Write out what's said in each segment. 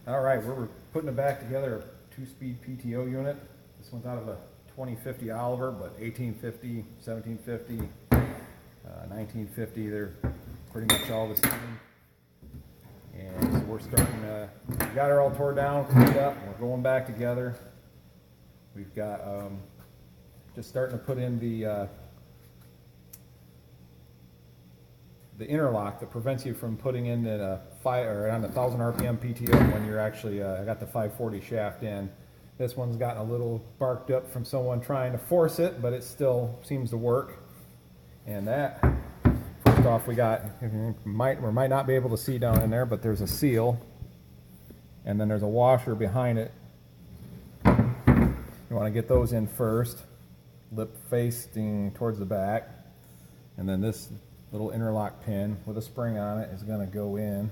All right, we're putting it back together, a 2-speed PTO unit. This one's out of a 2050 Oliver, but 1850, 1750, 1950, they're pretty much all the same. And so we're starting, we got her all tore down, cleaned up, and we're going back together. We've got, just starting to put in the interlock that prevents you from putting in a on a 1000 RPM PTO when you're actually got the 540 shaft in. This one's gotten a little barked up from someone trying to force it, but it still seems to work. And that, first off, we might not be able to see down in there, but there's a seal, and then there's a washer behind it. You want to get those in first, lip facing towards the back, and then this little interlock pin with a spring on it is going to go in.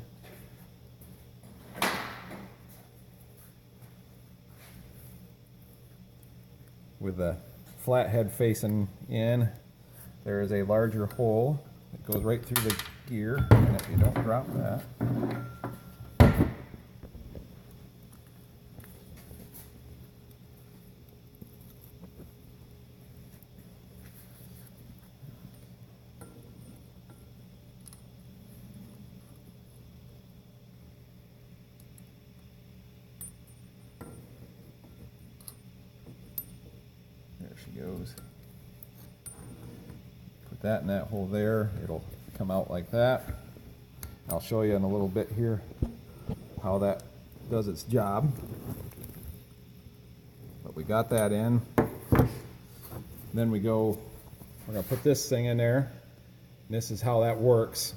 With the flathead facing in, there is a larger hole that goes right through the gear, and if you don't drop that, she goes. Put that in that hole there. It'll come out like that. I'll show you in a little bit here how that does its job. But we got that in. Then we're going to put this thing in there. And this is how that works.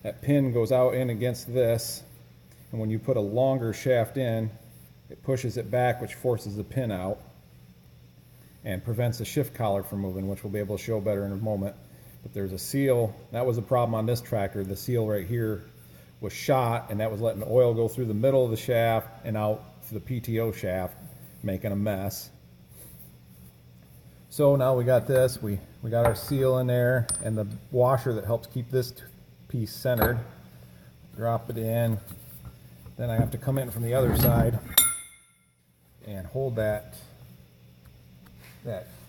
That pin goes out in against this, and when you put a longer shaft in, it pushes it back, which forces the pin out and prevents the shift collar from moving, which we'll be able to show better in a moment. But there's a seal. That was a problem on this tractor. The seal right here was shot, and that was letting the oil go through the middle of the shaft and out through the PTO shaft, making a mess. So now we got this. We got our seal in there and the washer that helps keep this piece centered. Drop it in. Then I have to come in from the other side and hold that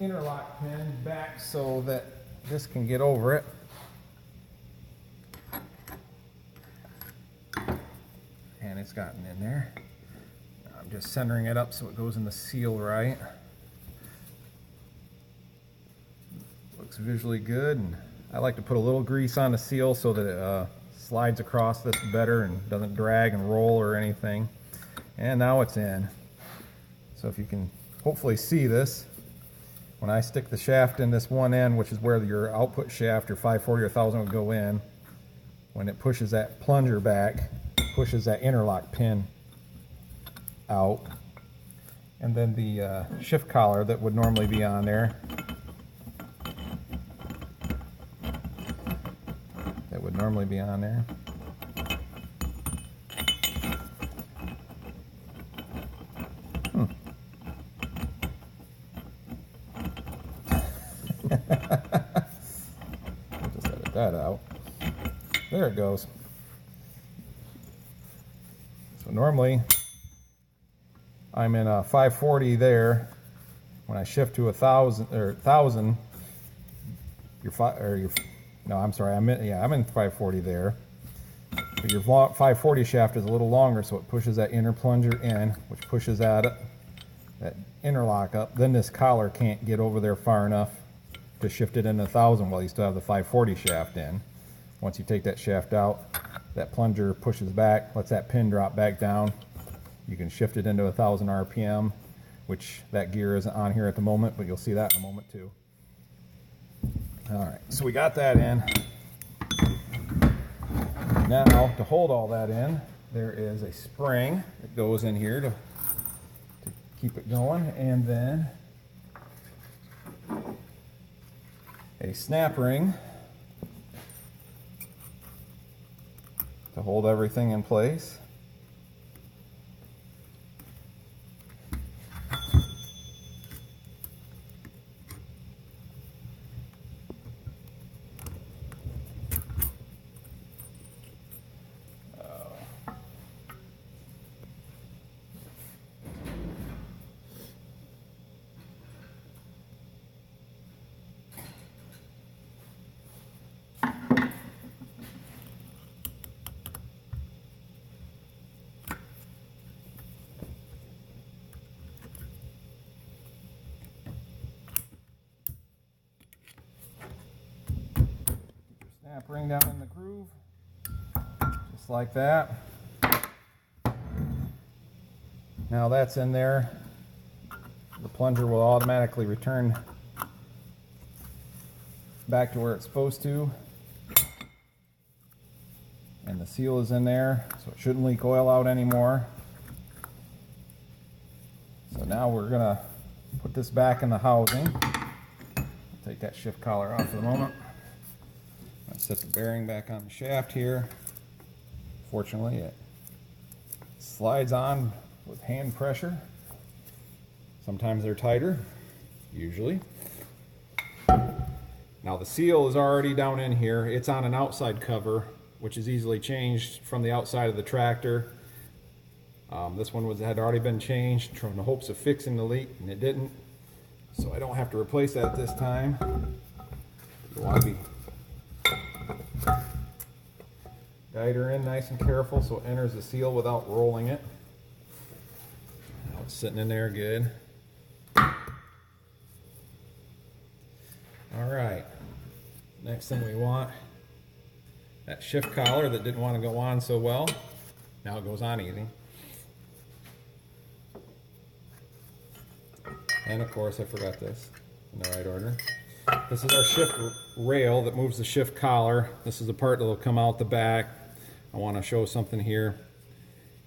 interlock pin back so that this can get over it. And it's gotten in there. I'm just centering it up so it goes in the seal right. Looks visually good, and I like to put a little grease on the seal so that it slides across this better and doesn't drag and roll or anything. And now it's in. So if you can hopefully see this, when I stick the shaft in this one end, which is where your output shaft, your 540 or 1000 will go in, when it pushes that plunger back, it pushes that interlock pin out. And then the shift collar that would normally be on there, I'll just edit that out. There it goes. So normally I'm in a 540 there. When I shift to 1000, I'm in 540 there. But your 540 shaft is a little longer, so it pushes that inner plunger in, which pushes that interlock up. Then this collar can't get over there far enough to shift it into 1000 while you still have the 540 shaft in. Once you take that shaft out, that plunger pushes back, lets that pin drop back down. You can shift it into 1000 RPM, which that gear isn't on here at the moment, but you'll see that in a moment too. All right, so we got that in. Now, to hold all that in, there is a spring that goes in here to keep it going, and then a snap ring to hold everything in place. snap ring down in the groove, just like that. Now that's in there. The plunger will automatically return back to where it's supposed to. And the seal is in there, so it shouldn't leak oil out anymore. So now we're gonna put this back in the housing. Take that shift collar off for the moment. Let's set the bearing back on the shaft here. Fortunately, it slides on with hand pressure. Sometimes they're tighter, usually. Now the seal is already down in here. It's on an outside cover, which is easily changed from the outside of the tractor. This one had already been changed from the hopes of fixing the leak, and it didn't. So I don't have to replace that this time. You want to be guide her in nice and careful so it enters the seal without rolling it. Now it's sitting in there good. Alright, next thing we want, that shift collar that didn't want to go on so well, now it goes on easy. And of course I forgot this in the right order. This is our shift rail that moves the shift collar. This is the part that will come out the back. I want to show something here.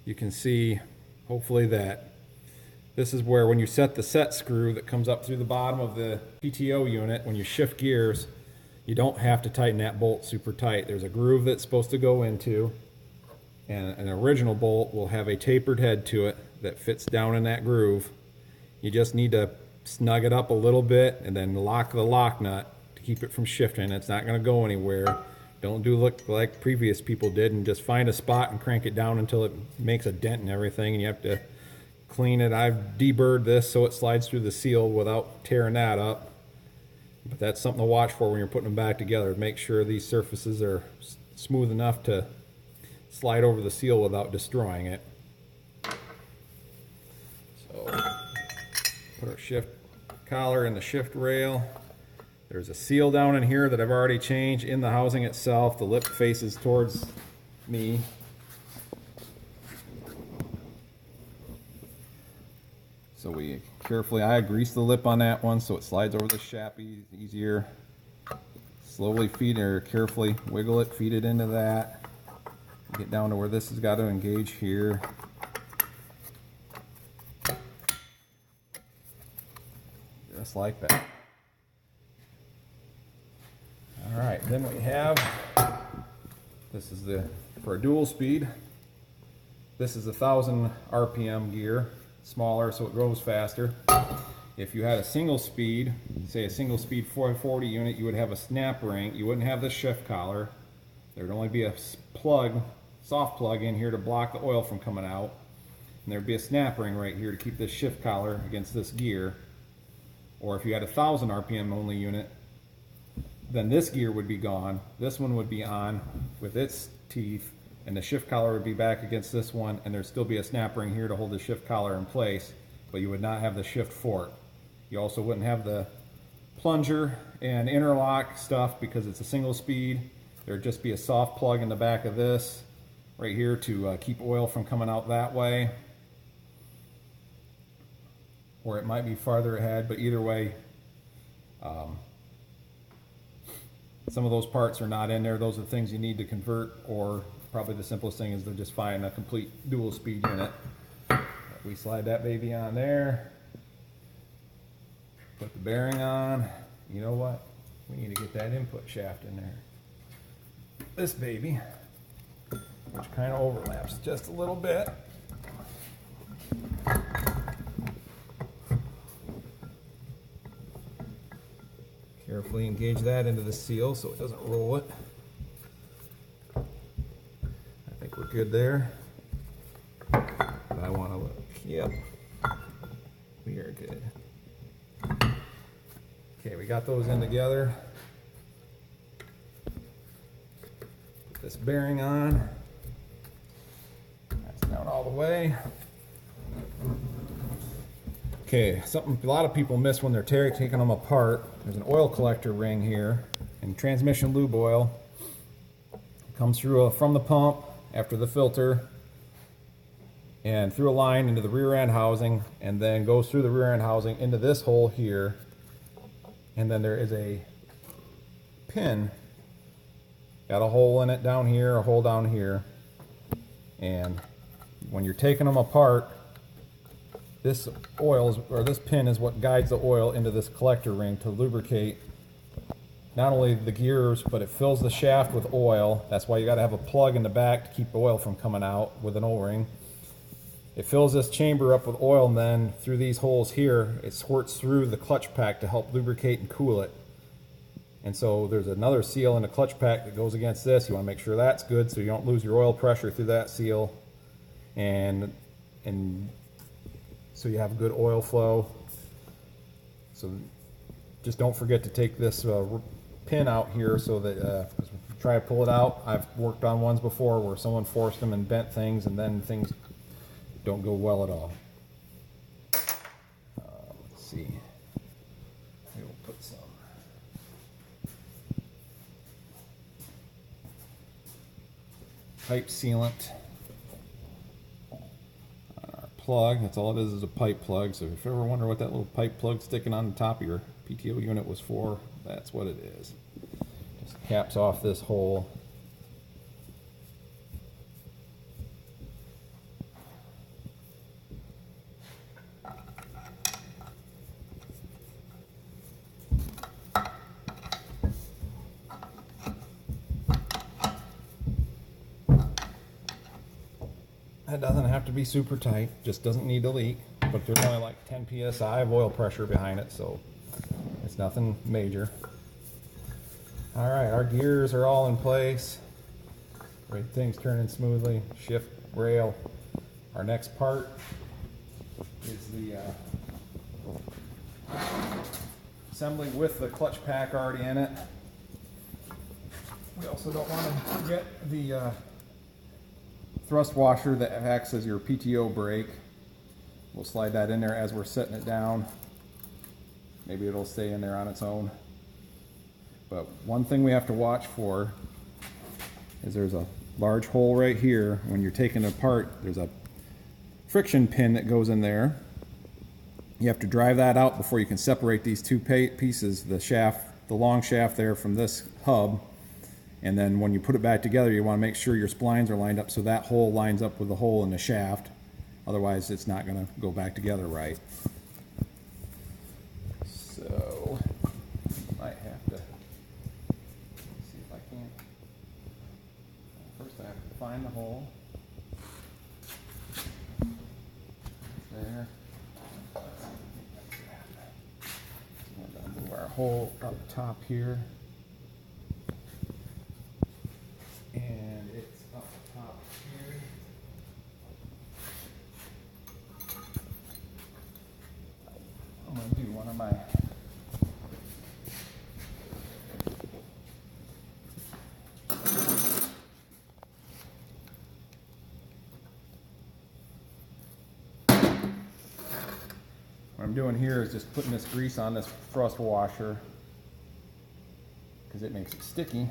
You can see hopefully that this is where when you set the set screw that comes up through the bottom of the PTO unit, when you shift gears, you don't have to tighten that bolt super tight. There's a groove that's supposed to go into, and an original bolt will have a tapered head to it that fits down in that groove. You just need to snug it up a little bit and then lock the lock nut to keep it from shifting. It's not going to go anywhere. Don't look like previous people did and just find a spot and crank it down until it makes a dent and everything, and you have to clean it. I've deburred this so it slides through the seal without tearing that up. But that's something to watch for when you're putting them back together. Make sure these surfaces are smooth enough to slide over the seal without destroying it. So put our shift collar in the shift rail. There's a seal down in here that I've already changed in the housing itself. The lip faces towards me. So we carefully, I grease the lip on that one so it slides over the shaft easier. Slowly feed or carefully wiggle it, feed it into that. Get down to where this has got to engage here. Just like that. All right, then we have, this is for a dual speed. This is 1,000 RPM gear. Smaller so it goes faster. If you had a single speed, say a single speed 440 unit, you would have a snap ring. You wouldn't have the shift collar. There would only be a plug, soft plug in here to block the oil from coming out. And there'd be a snap ring right here to keep this shift collar against this gear. Or if you had a 1,000 RPM only unit, then this gear would be gone. This one would be on with its teeth, and the shift collar would be back against this one, and there'd still be a snap ring here to hold the shift collar in place, but you would not have the shift fork. You also wouldn't have the plunger and interlock stuff because it's a single speed. There'd just be a soft plug in the back of this right here to keep oil from coming out that way. Or it might be farther ahead, but either way, some of those parts are not in there. Those are the things you need to convert, or probably the simplest thing is to just find a complete dual speed unit. We slide that baby on there, put the bearing on. You know what? We need to get that input shaft in there. This baby, which kind of overlaps just a little bit. Carefully engage that into the seal so it doesn't roll it. I think we're good there. But I want to look. Yep. We are good. Okay, we got those in together. Put this bearing on. That's down all the way. Okay, something a lot of people miss when they're taking them apart. There's an oil collector ring here and transmission lube oil. Comes through from the pump after the filter and through a line into the rear end housing, and then goes through the rear end housing into this hole here. And then there is a pin, got a hole in it down here, a hole down here. And when you're taking them apart, this this pin is what guides the oil into this collector ring to lubricate not only the gears, but it fills the shaft with oil. That's why you got to have a plug in the back to keep the oil from coming out with an O-ring. It fills this chamber up with oil, and then through these holes here, it squirts through the clutch pack to help lubricate and cool it. And so there's another seal in the clutch pack that goes against this. You want to make sure that's good so you don't lose your oil pressure through that seal. And so you have good oil flow. So just don't forget to take this pin out here so that try to pull it out. I've worked on ones before where someone forced them and bent things, and then things don't go well at all. Let's see. Maybe we'll put some pipe sealant on our plug. That's all it is a pipe plug. So if you ever wonder what that little pipe plug sticking on the top of your PTO unit was for, that's what it is. Just caps off this hole. It doesn't have to be super tight, just doesn't need to leak, but there's only like 10 psi of oil pressure behind it, so it's nothing major. All right, our gears are all in place. Everything's turning smoothly. Shift rail. Our next part is the assembly with the clutch pack already in it. We also don't want to forget the thrust washer that acts as your PTO brake. We'll slide that in there as we're setting it down. Maybe it'll stay in there on its own. But one thing we have to watch for is there's a large hole right here. When you're taking it apart, there's a friction pin that goes in there. You have to drive that out before you can separate these two pieces, the shaft, the long shaft there from this hub. And then when you put it back together, you want to make sure your splines are lined up so that hole lines up with the hole in the shaft. Otherwise, it's not going to go back together right. So, I might have to see if I can. First, I have to find the hole. There. We'll move our hole up top here. And it's up top here. I'm going to do one of my what I'm doing here is just putting this grease on this thrust washer because it makes it sticky.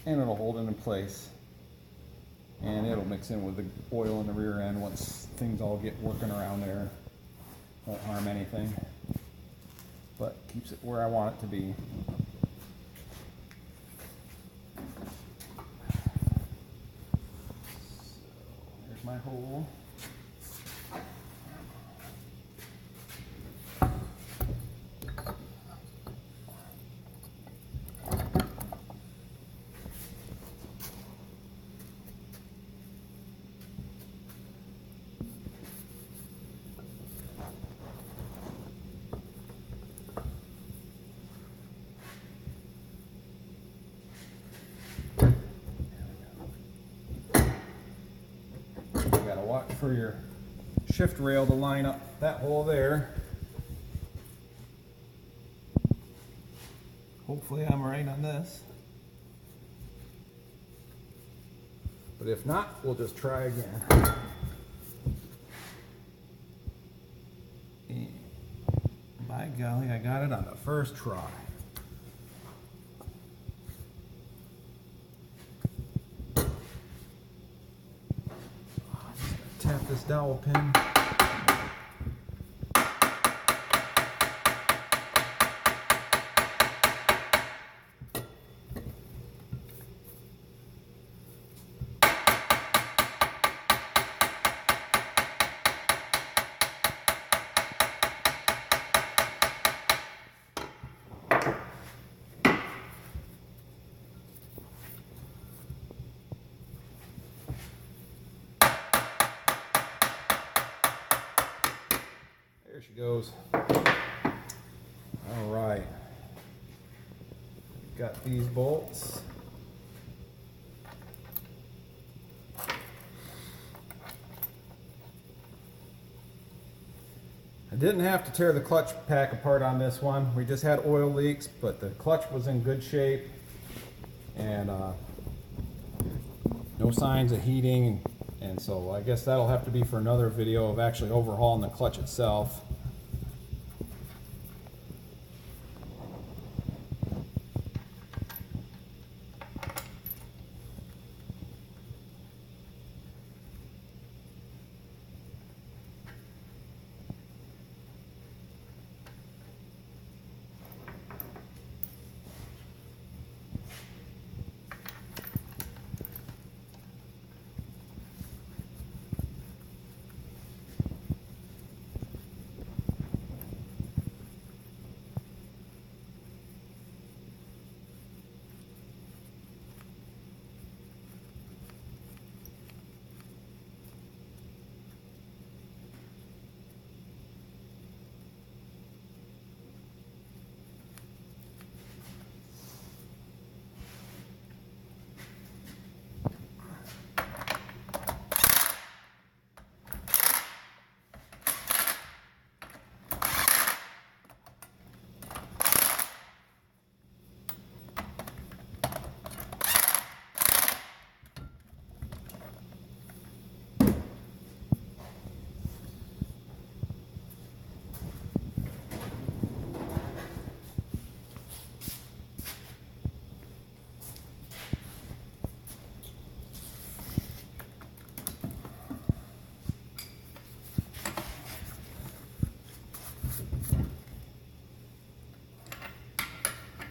And it'll hold it in place, and it'll mix in with the oil in the rear end once things all get working around there. Won't harm anything, but keeps it where I want it to be. So there's my hole. Watch for your shift rail to line up that hole there. Hopefully I'm right on this. But if not, we'll just try again. And by golly, I got it on the first try. tap this dowel pin. There she goes. All right. Got these bolts. I didn't have to tear the clutch pack apart on this one. We just had oil leaks, but the clutch was in good shape and no signs of heating. And so I guess that'll have to be for another video of actually overhauling the clutch itself.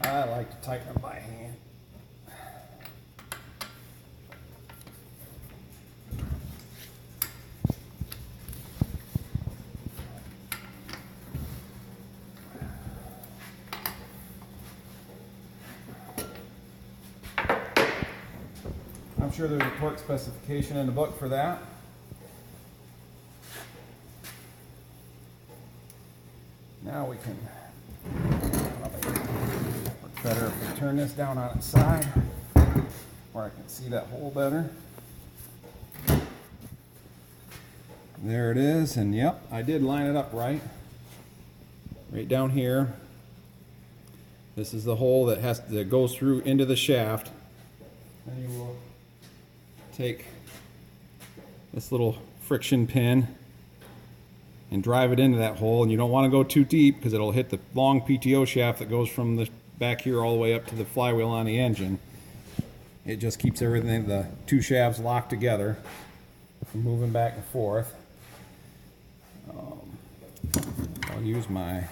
I like to tighten them by hand. I'm sure there's a torque specification in the book for that. Now we can work better if we turn this down on its side where I can see that hole better. There it is, and yep, I did line it up right down here. This is the hole that goes through into the shaft. And you will take this little friction pin and drive it into that hole, and you don't want to go too deep because it'll hit the long PTO shaft that goes from the back here all the way up to the flywheel on the engine. It just keeps everything, the two shafts locked together from moving back and forth. I'll use my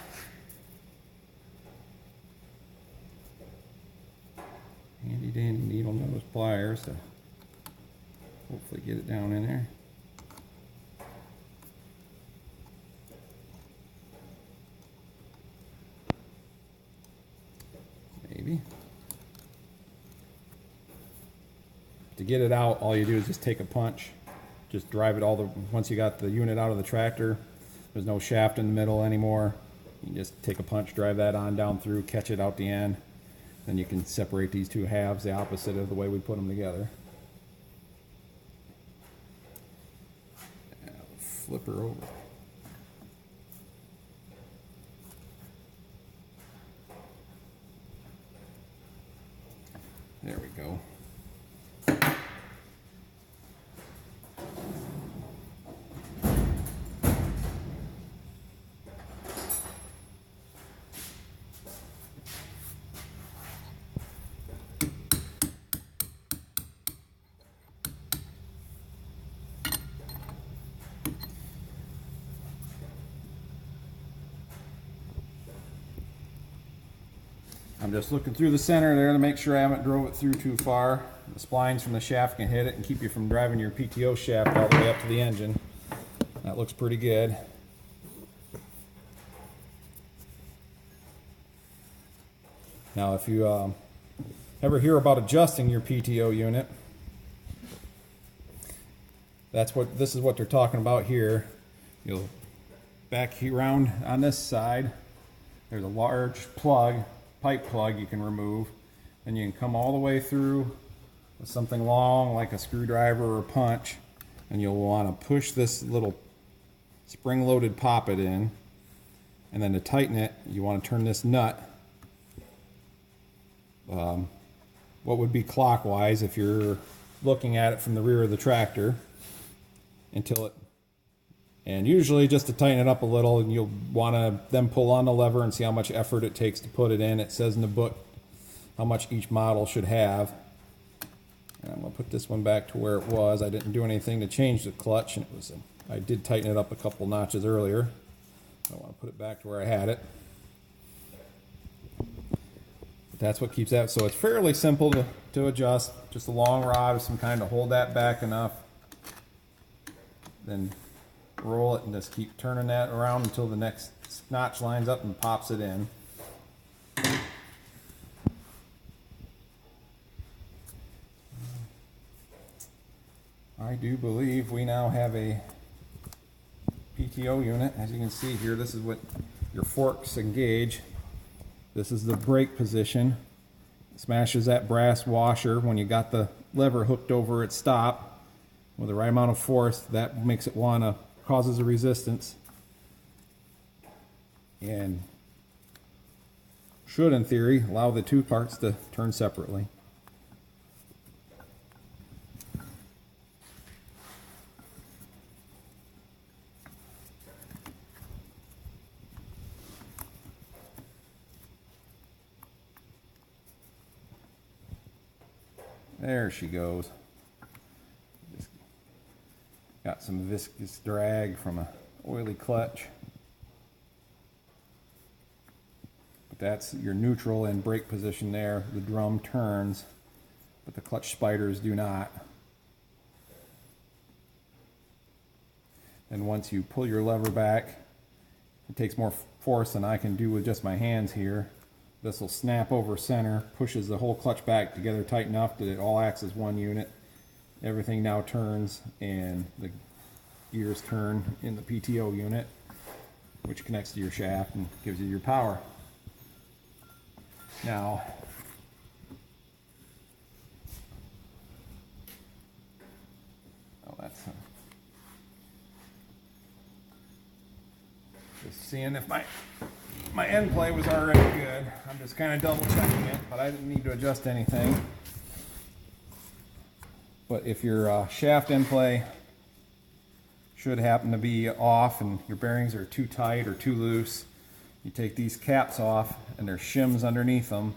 handy dandy needle nose pliers to hopefully get it down in there. Maybe. To get it out, all you do is just take a punch. Just drive it once you got the unit out of the tractor, there's no shaft in the middle anymore. You just take a punch, drive that on down through, catch it out the end. Then you can separate these two halves the opposite of the way we put them together. Flip her over. There we go. I'm just looking through the center there to make sure I haven't drove it through too far. The splines from the shaft can hit it and keep you from driving your PTO shaft all the way up to the engine. That looks pretty good. Now if you ever hear about adjusting your PTO unit, this is what they're talking about here. You'll back around on this side, there's a large pipe plug you can remove, and you can come all the way through with something long like a screwdriver or a punch, and you'll want to push this little spring-loaded poppet in, and then to tighten it you want to turn this nut what would be clockwise if you're looking at it from the rear of the tractor and usually just to tighten it up a little, and you'll want to then pull on the lever and see how much effort it takes to put it in. It says in the book how much each model should have. And I'm going to put this one back to where it was. I didn't do anything to change the clutch, and I did tighten it up a couple notches earlier. I want to put it back to where I had it. But that's what keeps that. So it's fairly simple to adjust. Just a long rod with some kind to hold that back enough. Then roll it and just keep turning that around until the next notch lines up and pops it in. I do believe we now have a PTO unit. As you can see here, this is what your forks engage. This is the brake position. Smashes that brass washer when you got the lever hooked over its stop with the right amount of force. That makes it causes a resistance, and should in theory allow the two parts to turn separately. There she goes. Just got some viscous drag from a oily clutch. But that's your neutral and brake position there. The drum turns, but the clutch spiders do not. And once you pull your lever back, it takes more force than I can do with just my hands here. This will snap over center, pushes the whole clutch back together tight enough that it all acts as one unit. Everything now turns, and the gears turn in the PTO unit, which connects to your shaft and gives you your power. Now, just seeing if my end play was already good. I'm just kind of double checking it, but I didn't need to adjust anything. But if your shaft end play should happen to be off and your bearings are too tight or too loose, you take these caps off and there's shims underneath them,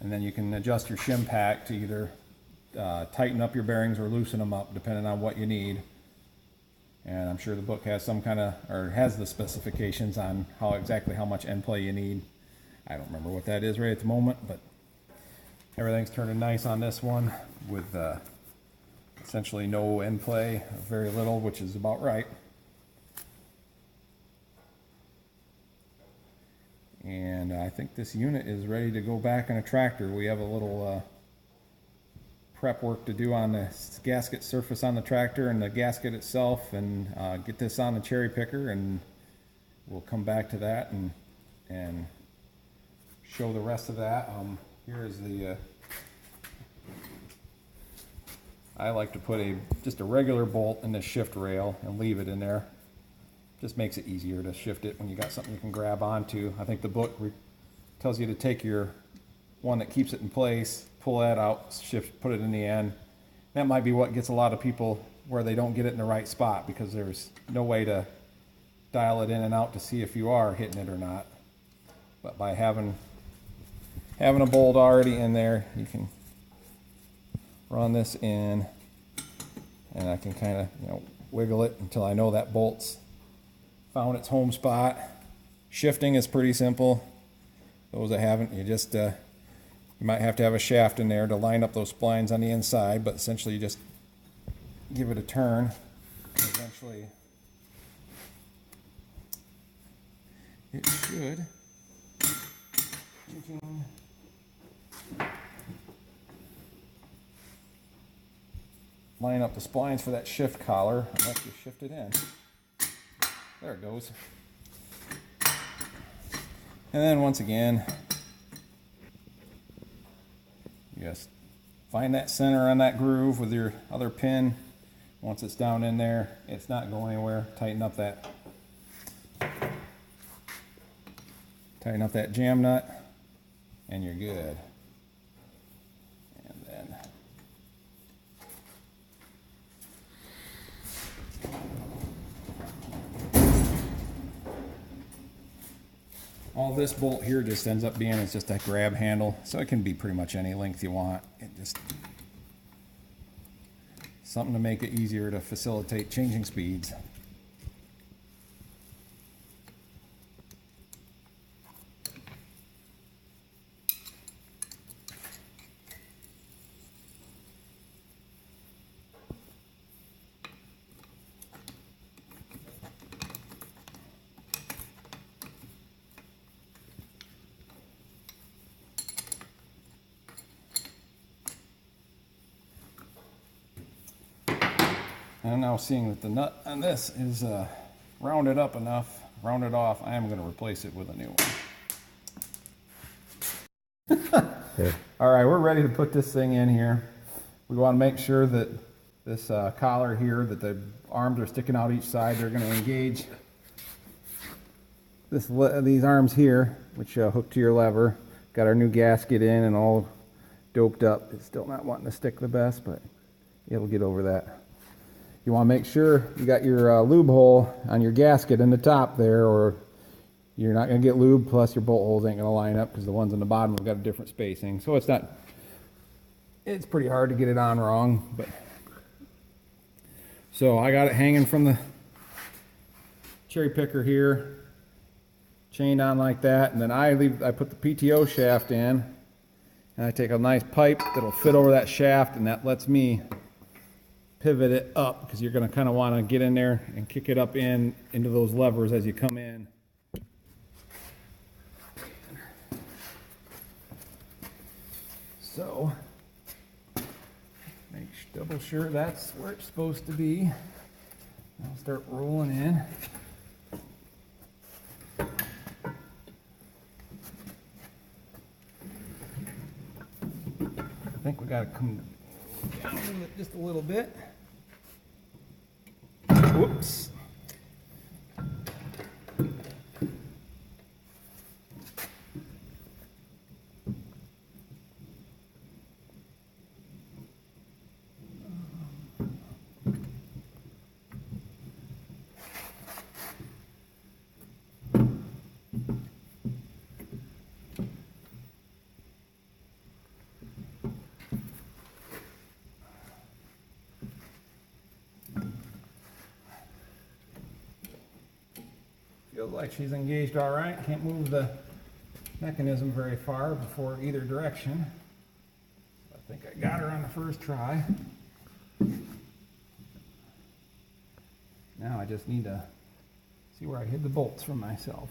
and then you can adjust your shim pack to either tighten up your bearings or loosen them up depending on what you need. And I'm sure the book has has the specifications on exactly how much end play you need. I don't remember what that is right at the moment, but everything's turning nice on this one with essentially no end play, very little, which is about right. And I think this unit is ready to go back in a tractor. We have a little prep work to do on the gasket surface on the tractor and the gasket itself, and get this on the cherry picker, and we'll come back to that and show the rest of that. Here is the I like to put just a regular bolt in the shift rail and leave it in there. Just makes it easier to shift it when you got something you can grab onto. I think the book tells you to take your one that keeps it in place, pull that out, put it in the end. That might be what gets a lot of people where they don't get it in the right spot, because there's no way to dial it in and out to see if you are hitting it or not. But by having a bolt already in there, you can run this in, and I can kind of wiggle it until I know that bolt's found its home spot. Shifting is pretty simple. Those that haven't, you just you might have to have a shaft in there to line up those splines on the inside, but essentially you just give it a turn. Eventually it should line up the splines for that shift collar unless you shift it in. There it goes. And then once again, just find that center on that groove with your other pin. Once it's down in there, it's not going anywhere. Tighten up that jam nut, and you're good. And then all this bolt here just ends up being, it's just a grab handle, so it can be pretty much any length you want. It just something to make it easier to facilitate changing speeds. And I'm now seeing that the nut on this is rounded up enough, rounded off. I am going to replace it with a new one. Okay. All right, we're ready to put this thing in here. We want to make sure that this collar here, that the arms are sticking out each side. They're going to engage these arms here, which hook to your lever. Got our new gasket in and all doped up. It's still not wanting to stick the best, but it'll get over that. You want to make sure you got your lube hole on your gasket in the top there, or you're not going to get lube, plus your bolt holes ain't going to line up because the ones on the bottom have got a different spacing. So it's pretty hard to get it on wrong. But so I got it hanging from the cherry picker here, chained on like that, and then I put the PTO shaft in, and I take a nice pipe that'll fit over that shaft, and that lets me pivot it up, because you're going to kind of want to get in there and kick it up into those levers as you come in. So double sure that's where it's supposed to be. I'll start rolling in. I think we got to come down just a little bit. Whoops. Feels like she's engaged all right. Can't move the mechanism very far before either direction. I think I got her on the first try. Now I just need to see where I hid the bolts from myself.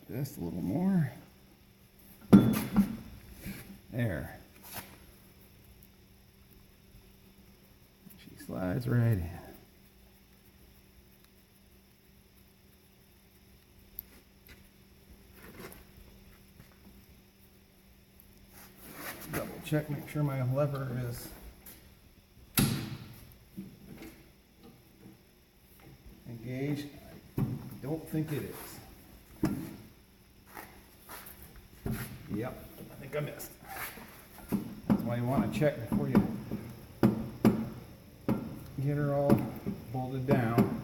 Just a little more. There. She slides right in. Double check, make sure my lever is engaged. I don't think it is. Yep, I think I missed. That's why you want to check before you get her all bolted down.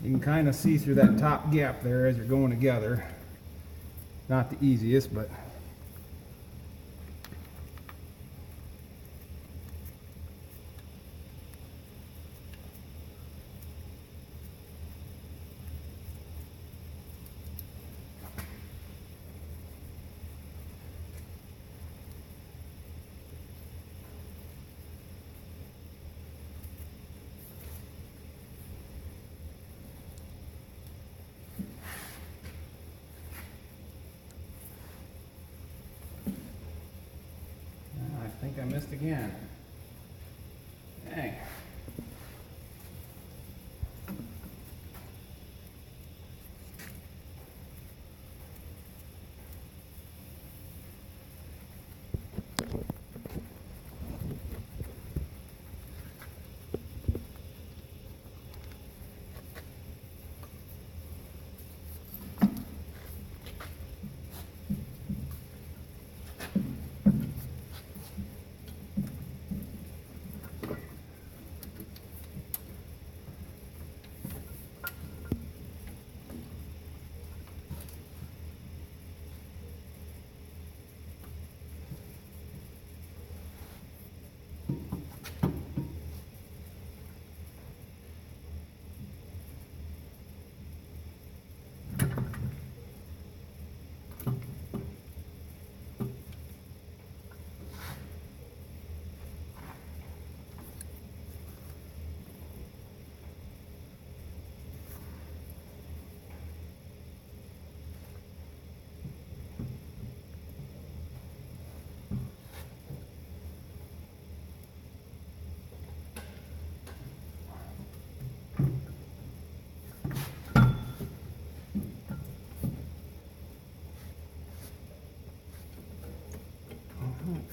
You can kind of see through that top gap there as you're going together. Not the easiest, but I think I missed again. Dang.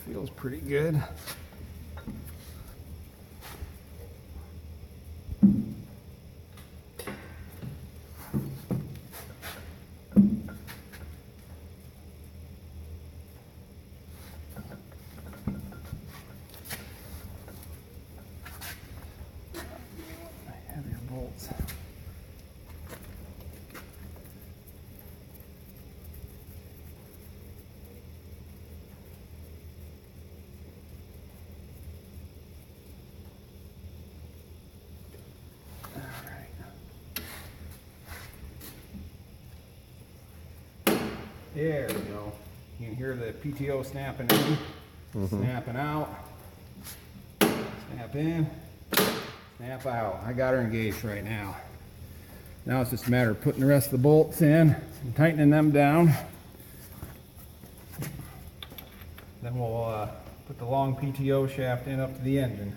Feels pretty good. Heavier bolts. There we go. You can hear the PTO snapping in, snapping out, snap in, snap out. I got her engaged right now. Now it's just a matter of putting the rest of the bolts in and tightening them down. Then we'll put the long PTO shaft in up to the engine.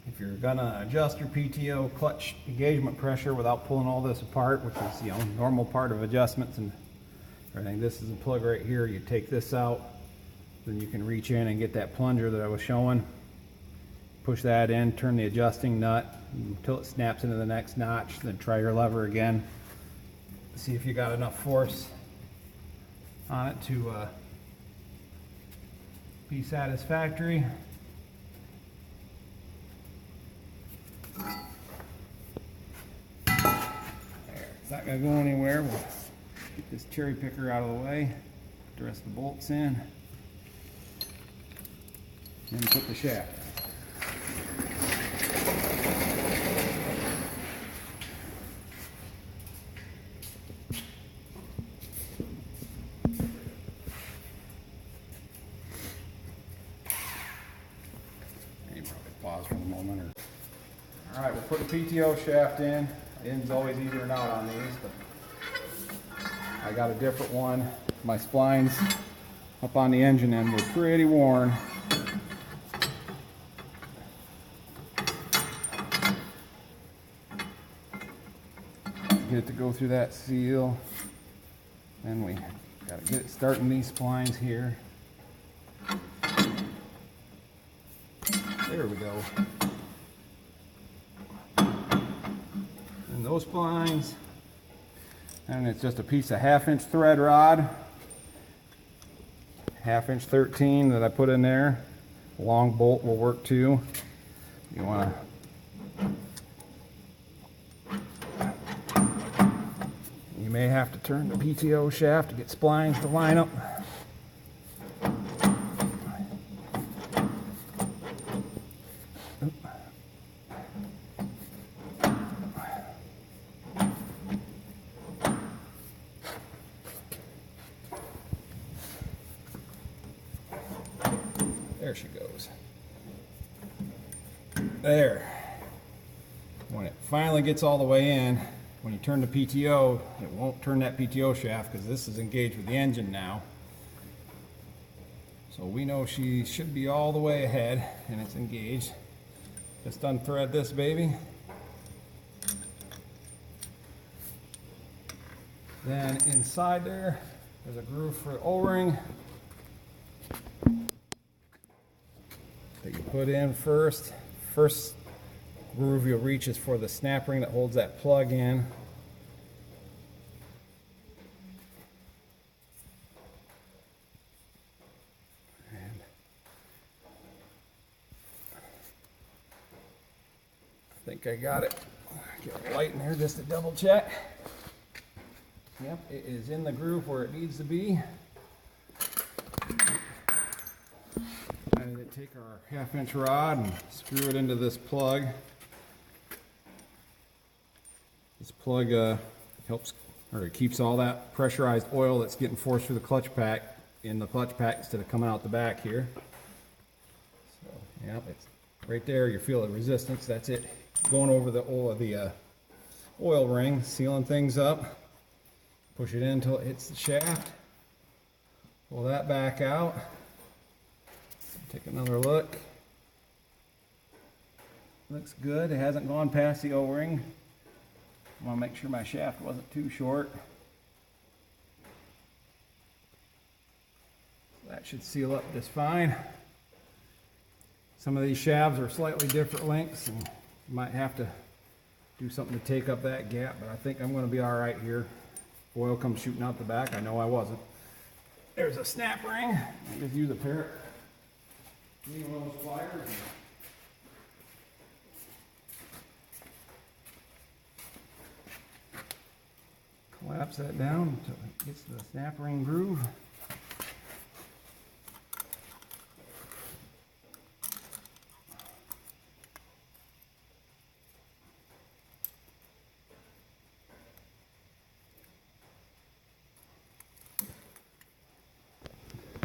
If you're gonna adjust your PTO clutch engagement pressure without pulling all this apart, which is normal part of adjustments and everything, this is a plug right here. You take this out, then you can reach in and get that plunger that I was showing. Push that in, turn the adjusting nut until it snaps into the next notch, then try your lever again. See if you got enough force on it to be satisfactory. It's not going to go anywhere. We'll get this cherry picker out of the way, put the rest of the bolts in, and put the shaft. You probably pause for a moment. All right, we'll put the PTO shaft in. In's always easier than out on these, but I got a different one. My splines up on the engine end were pretty worn. Get it to go through that seal. Then we got to get it starting these splines here. There we go. And those splines. And it's just a piece of 1/2-inch thread rod. 1/2-inch 13 that I put in there. A long bolt will work too. You want to You may have to turn the PTO shaft to get splines to line up. There she goes. There. When it finally gets all the way in, when you turn the PTO, it won't turn that PTO shaft because this is engaged with the engine now. So we know she should be all the way ahead and it's engaged. Just unthread this baby. Then inside there's a groove for the O-ring that you put in first. First groove you'll reach is for the snap ring that holds that plug in. And I think I got it. Get a light in there just to double check. Yep, it is in the groove where it needs to be. And take our 1/2-inch rod and screw it into this plug. This plug helps, or it keeps all that pressurized oil that's getting forced through the clutch pack in the clutch pack instead of coming out the back here. So, yeah, it's right there. You feel the resistance. That's it going over the oil ring, sealing things up. Push it in until it hits the shaft. Pull that back out. Take another look. Looks good. It hasn't gone past the O-ring. I want to make sure my shaft wasn't too short. That should seal up just fine. Some of these shafts are slightly different lengths and you might have to do something to take up that gap, but I think I'm going to be all right here. Oil comes shooting out the back. I know I wasn't. There's a snap ring. I just use a pair of one of those pliers. Collapse that down until it gets to the snap ring groove.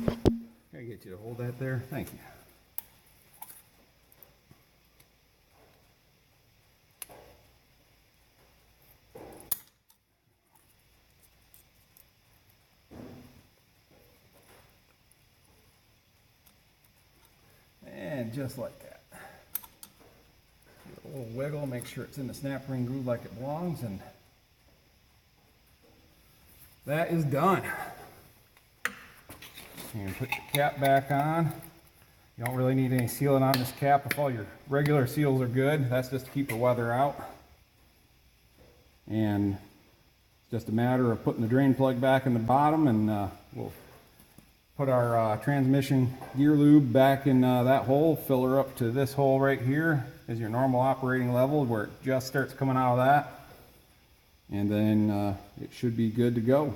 Can I get you to hold that there? Thank you. And just like that. Give it a little wiggle, make sure it's in the snap ring groove like it belongs, and that is done. You can put your cap back on. You don't really need any sealing on this cap if all your regular seals are good. That's just to keep the weather out. And it's just a matter of putting the drain plug back in the bottom, and we'll put our transmission gear lube back in that hole, fill her up to this hole right here is your normal operating level where it just starts coming out of that. And then it should be good to go.